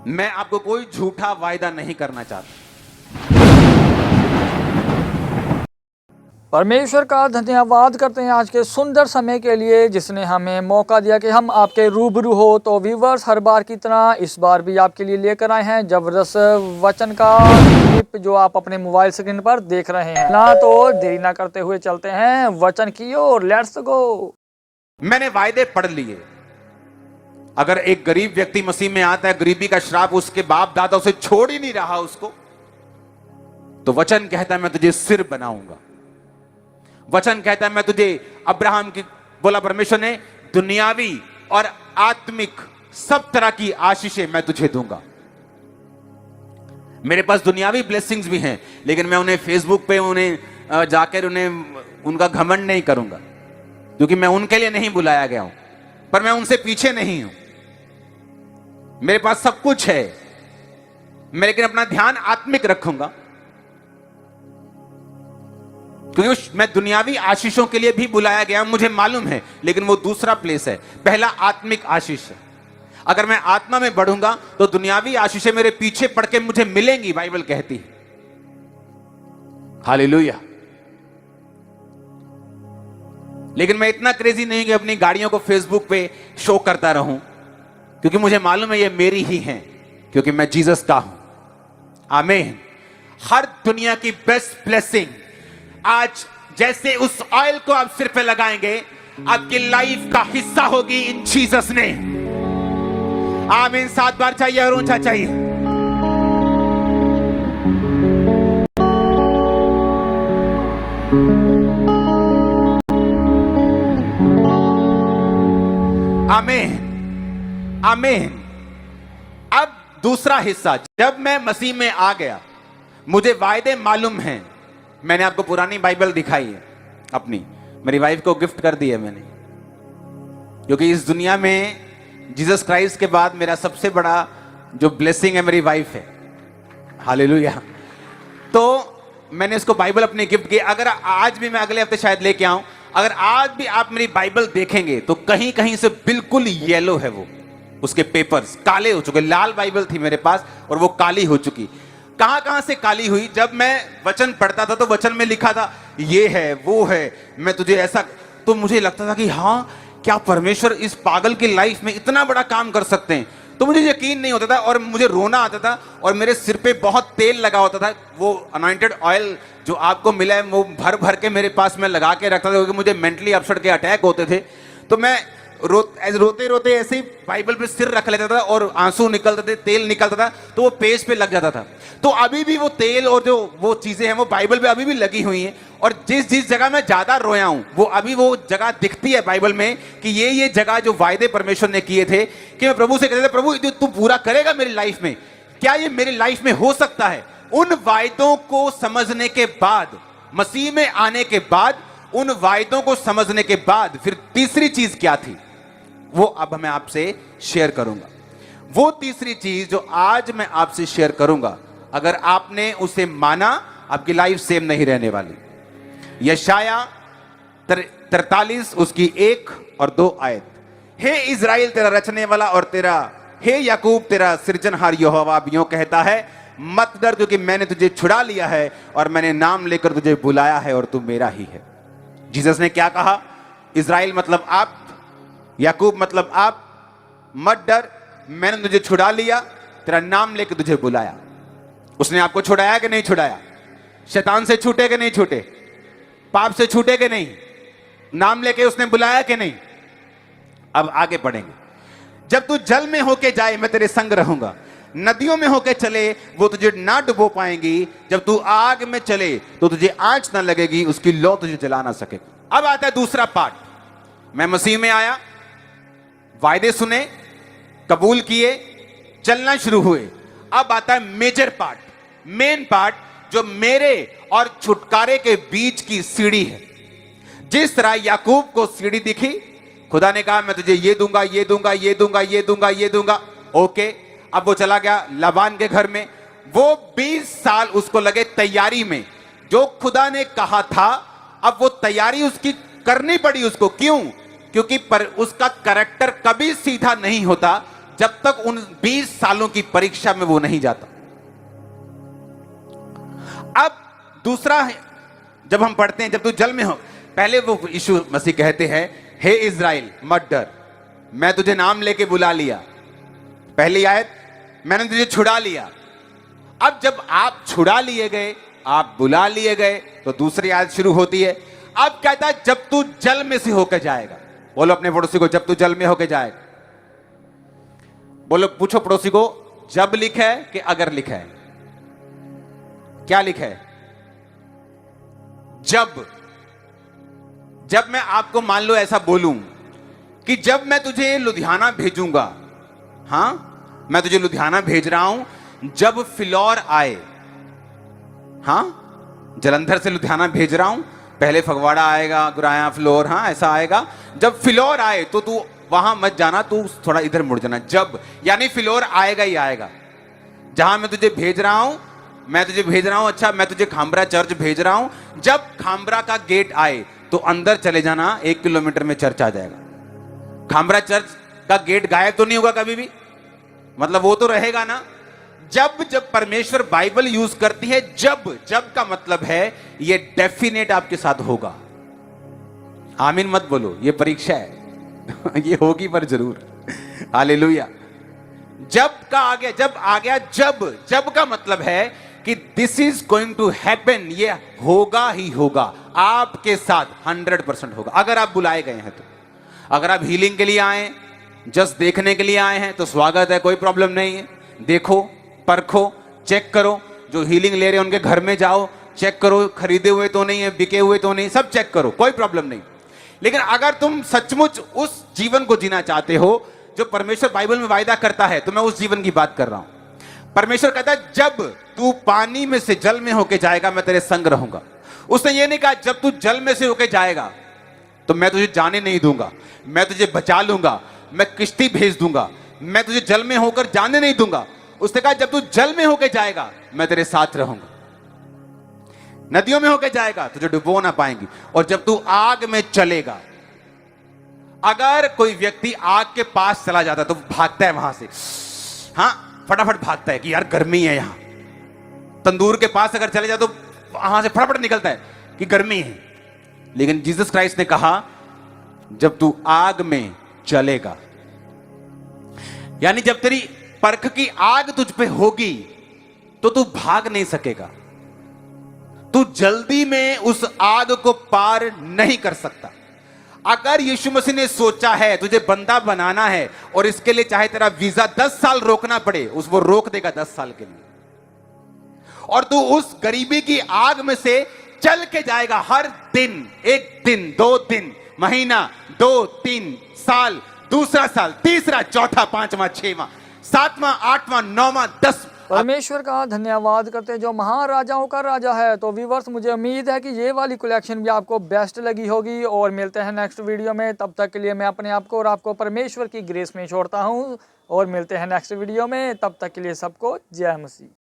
मैं आपको कोई झूठा वायदा नहीं करना चाहता। परमेश्वर का धन्यवाद करते हैं आज के सुंदर समय के लिए जिसने हमें मौका दिया कि हम आपके रूबरू हो। तो व्यूवर्स, हर बार की तरह इस बार भी आपके लिए लेकर आए हैं जबरदस्त वचन का क्लिप जो आप अपने मोबाइल स्क्रीन पर देख रहे हैं। ना तो देरी ना करते हुए चलते हैं वचन की ओर। Let's go. मैंने वायदे पढ़ लिए। अगर एक गरीब व्यक्ति मसीह में आता है, गरीबी का श्राप उसके बाप दादा उसे छोड़ ही नहीं रहा उसको, तो वचन कहता है मैं तुझे सिर बनाऊंगा। वचन कहता है मैं तुझे, अब्राहम की बोला परमेश्वर ने, दुनियावी और आत्मिक सब तरह की आशीषें मैं तुझे दूंगा। मेरे पास दुनियावी ब्लेसिंग्स भी हैं, लेकिन मैं उन्हें फेसबुक पे उन्हें जाकर उनका घमंड नहीं करूंगा, क्योंकि मैं उनके लिए नहीं बुलाया गया हूं। पर मैं उनसे पीछे नहीं हूं। मेरे पास सब कुछ है, मैं लेकिन अपना ध्यान आत्मिक रखूंगा, क्योंकि मैं दुनियावी आशीषों के लिए भी बुलाया गया, मुझे मालूम है, लेकिन वो दूसरा प्लेस है। पहला आत्मिक आशीष है। अगर मैं आत्मा में बढ़ूंगा तो दुनियावी आशीषें मेरे पीछे पड़ के मुझे मिलेंगी, बाइबल कहती है। हालेलुया। लेकिन मैं इतना क्रेजी नहीं कि अपनी गाड़ियों को फेसबुक पे शो करता रहूं, क्योंकि मुझे मालूम है ये मेरी ही हैं, क्योंकि मैं जीसस का हूं। आमीन। हर दुनिया की बेस्ट ब्लेसिंग आज जैसे उस ऑयल को आप सिर पे लगाएंगे, आपकी लाइफ का हिस्सा होगी इन जीसस ने। आमीन। 7 बार चाहिए और ऊंचा चाहिए। आमीन। आमीन। अब दूसरा हिस्सा, जब मैं मसीह में आ गया, मुझे वायदे मालूम हैं। मैंने आपको पुरानी बाइबल दिखाई है अपनी, मेरी वाइफ को गिफ्ट कर दी है मैंने, क्योंकि इस दुनिया में जीसस क्राइस्ट के बाद मेरा सबसे बड़ा जो ब्लेसिंग है मेरी वाइफ है। हालेलुया। तो मैंने इसको बाइबल अपनी गिफ्ट की। अगर आज भी, मैं अगले हफ्ते शायद लेके आऊं, अगर आज भी आप मेरी बाइबल देखेंगे तो कहीं कहीं से बिल्कुल येलो है, वो उसके पेपर्स काले हो चुके। लाल बाइबल थी मेरे पास और वो काली हो चुकी। कहां कहां से काली हुई? जब मैं वचन पढ़ता था तो वचन में लिखा था ये है वो है, मैं तुझे ऐसा, तो मुझे लगता था कि हाँ, क्या परमेश्वर इस पागल की लाइफ में इतना बड़ा काम कर सकते हैं? तो मुझे यकीन नहीं होता था और मुझे रोना आता था और मेरे सिर पे बहुत तेल लगा होता था। वो अनॉइंटेड ऑयल जो आपको मिला है वो भर भर के मेरे पास मैं लगा के रखता था, क्योंकि मुझे मेंटली अपसेट के अटैक होते थे। तो मैं रोते रोते ऐसे ही बाइबल पे सिर रख लेता था और आंसू निकलते थे, तेल निकलता था, तो वो पेज पे लग जाता था। तो अभी भी वो तेल और जो वो चीजें हैं वो बाइबल पे अभी भी लगी हुई हैं। और जिस जिस जगह मैं ज्यादा रोया हूं वो अभी वो जगह दिखती है बाइबल में कि ये जगह जो वायदे परमेश्वर ने किए थे, कि मैं प्रभु से कहता था, प्रभु तू पूरा करेगा मेरी लाइफ में, क्या ये मेरी लाइफ में हो सकता है? उन वायदों को समझने के बाद, मसीह में आने के बाद, उन वायदों को समझने के बाद फिर तीसरी चीज क्या थी वो अब मैं आपसे शेयर करूंगा। वो तीसरी चीज जो आज मैं आपसे शेयर करूंगा, अगर आपने उसे माना, आपकी लाइफ सेम नहीं रहने वाली। यशाया 43 उसकी 1 और 2 आयत। हे इज़राइल तेरा रचने वाला और तेरा, हे याकूब तेरा सृजनहार यहोवा यूं कहता है, मत डर, क्योंकि मैंने तुझे छुड़ा लिया है और मैंने नाम लेकर तुझे बुलाया है और तू मेरा ही है। जीसस ने क्या कहा? इज़राइल मतलब आप, याकूब मतलब आप, मत डर, मैंने तुझे छुड़ा लिया, तेरा नाम लेकर तुझे बुलाया। उसने आपको छुड़ाया कि नहीं छुड़ाया? शैतान से छूटे कि नहीं छूटे? पाप से छूटे कि नहीं? नाम लेके उसने बुलाया कि नहीं? अब आगे बढ़ेंगे। जब तू जल में होके जाए मैं तेरे संग रहूंगा, नदियों में होके चले वो तुझे ना डुबो पाएंगी, जब तू आग में चले तो तुझे आंच ना लगेगी, उसकी लौ तुझे जला ना सके। अब आता है दूसरा पार्ट। मैं मसीह में आया, वायदे सुने, कबूल किए, चलना शुरू हुए। अब आता है मेजर पार्ट, मेन पार्ट, जो मेरे और छुटकारे के बीच की सीढ़ी है। जिस तरह याकूब को सीढ़ी दिखी, खुदा ने कहा मैं तुझे ये दूंगा, ये दूंगा, ये दूंगा, ये दूंगा, ये दूंगा। ओके, अब वो चला गया लाबान के घर में। वो 20 साल उसको लगे तैयारी में। जो खुदा ने कहा था, अब वो तैयारी उसकी करनी पड़ी उसको। क्यों? क्योंकि पर उसका कैरेक्टर कभी सीधा नहीं होता जब तक उन 20 सालों की परीक्षा में वो नहीं जाता। अब दूसरा है, जब हम पढ़ते हैं जब तू जल में हो, पहले वो यीशु मसीह कहते हैं, हे इज़राइल मत डर, मैं तुझे नाम लेके बुला लिया। पहली आयत, मैंने तुझे छुड़ा लिया। अब जब आप छुड़ा लिए गए, आप बुला लिए गए, तो दूसरी आयत शुरू होती है। अब कहता है जब तू जल में से होकर जाएगा। बोलो अपने पड़ोसी को, जब तू जल में होकर जाएगा। बोलो, पूछो पड़ोसी को, जब लिखा है कि अगर लिखा है? क्या लिखा है? जब मैं आपको मान लो ऐसा बोलूं कि जब मैं तुझे लुधियाना भेजूंगा, हां मैं तुझे लुधियाना भेज रहा हूं, जब फिलौर आए, हां जलंधर से लुधियाना भेज रहा हूं, पहले फगवाड़ा आएगा, गुराया, फ्लोर, हां ऐसा आएगा। जब फिलौर आए तो तू वहां मत जाना, तू थोड़ा इधर मुड़ जाना। जब यानी फिलौर आएगा ही आएगा। जहां मैं तुझे भेज रहा हूं, मैं तुझे भेज रहा हूं, अच्छा मैं तुझे खामरा चर्च भेज रहा हूं, जब खामरा का गेट आए तो अंदर चले जाना, 1 किलोमीटर में चर्च आ जाएगा। खामरा चर्च का गेट गायब तो नहीं होगा कभी भी, मतलब वो तो रहेगा ना। जब परमेश्वर बाइबल यूज करती है, जब का मतलब है ये डेफिनेट आपके साथ होगा। आमीन मत बोलो, ये परीक्षा है ये होगी पर जरूर। हालेलुया। जब आ गया, जब का मतलब है कि this is going to happen, ये होगा ही होगा आपके साथ, 100% होगा। अगर आप बुलाए गए हैं तो, अगर आप हीलिंग के लिए आए, जस्ट देखने के लिए आए हैं तो स्वागत है, कोई प्रॉब्लम नहीं है। देखो, परखो, चेक करो, जो हीलिंग ले रहे हैं उनके घर में जाओ, चेक करो खरीदे हुए तो नहीं है, बिके हुए तो नहीं, सब चेक करो, कोई प्रॉब्लम नहीं। लेकिन अगर तुम सचमुच उस जीवन को जीना चाहते हो जो परमेश्वर बाइबल में वायदा करता है, तो मैं उस जीवन की बात कर रहा हूं। परमेश्वर कहता है जब तू पानी में से जल में होके जाएगा, मैं तेरे संग रहूंगा। उसने ये नहीं कहा जब तू जल में से होके जाएगा तो मैं तुझे जाने नहीं दूंगा, मैं तुझे बचा लूंगा, मैं किश्ती भेज दूंगा, मैं तुझे जल में होकर जाने नहीं दूंगा। उसने कहा जब तू जल में होके जाएगा मैं तेरे साथ रहूंगा। नदियों में होके जाएगा तुझे डुबो ना पाएंगी। और जब तू आग में चलेगा, अगर कोई व्यक्ति आग के पास चला जाता है तो भागता है वहां से, हां फटाफट भागता है कि यार गर्मी है यहां। तंदूर के पास अगर चले जाए तो वहां से फटाफट निकलता है कि गर्मी है। लेकिन जीसस क्राइस्ट ने कहा जब तू आग में चलेगा, यानी जब तेरी परख की आग तुझ पे होगी तो तू भाग नहीं सकेगा। तू जल्दी में उस आग को पार नहीं कर सकता। अगर यीशु मसीह ने सोचा है तुझे बंदा बनाना है और इसके लिए चाहे तेरा वीजा 10 साल रोकना पड़े, वो रोक देगा 10 साल के लिए। और तू उस गरीबी की आग में से चल के जाएगा हर दिन, 1 दिन, 2 दिन, महीना, 2, 3 साल, दूसरा साल, तीसरा, चौथा, पांचवा, 6वां, 7वां, 8वां, 9वां, 10। परमेश्वर का धन्यवाद करते हैं जो महाराजाओं का राजा है। तो व्यूअर्स, मुझे उम्मीद है कि ये वाली कलेक्शन भी आपको बेस्ट लगी होगी। और मिलते हैं नेक्स्ट वीडियो में, तब तक के लिए मैं अपने आप को और आपको परमेश्वर की ग्रेस में छोड़ता हूँ। और मिलते हैं नेक्स्ट वीडियो में, तब तक के लिए सबको जय मसीह।